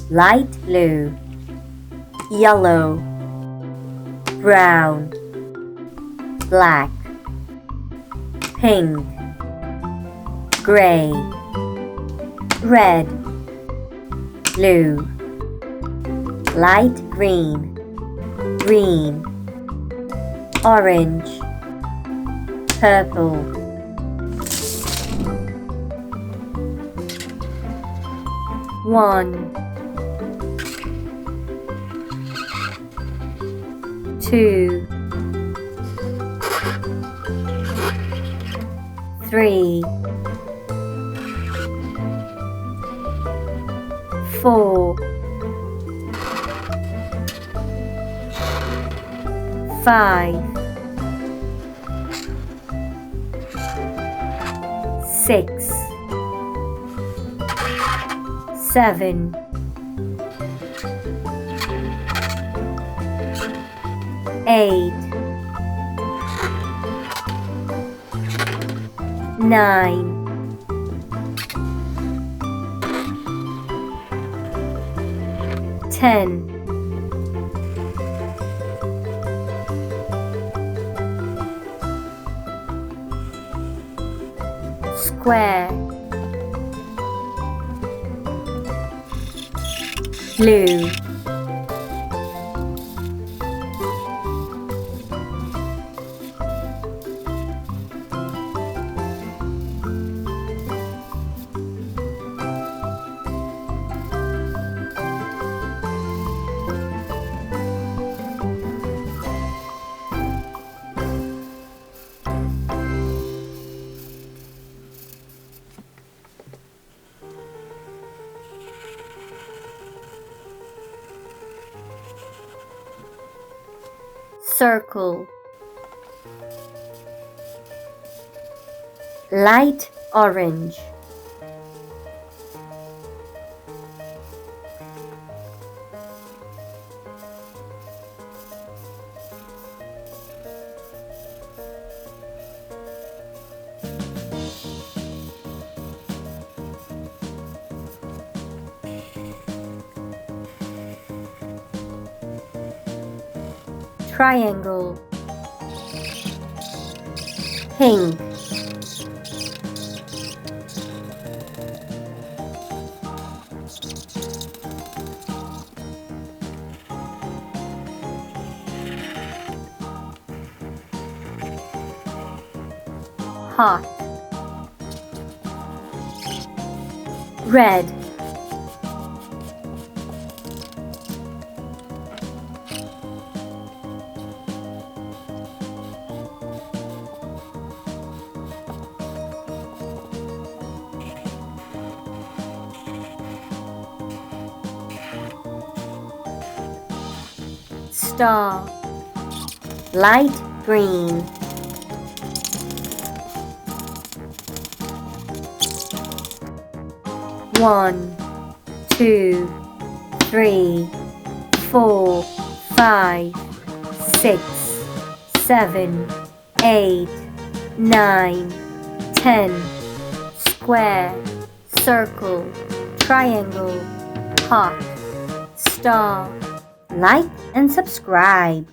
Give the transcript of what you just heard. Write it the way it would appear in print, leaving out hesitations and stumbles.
light blue, yellow, brown, black, pink, gray, red, blue, light green, green, orange, purple. One, two, three, four, five, six, seven, eight, nine, 10, square, blue, circle, light orange, triangle, pink, hot, red, star, light green, one, two, three, four, five, six, seven, eight, nine, 10, square, circle, triangle, heart, star. Like and subscribe.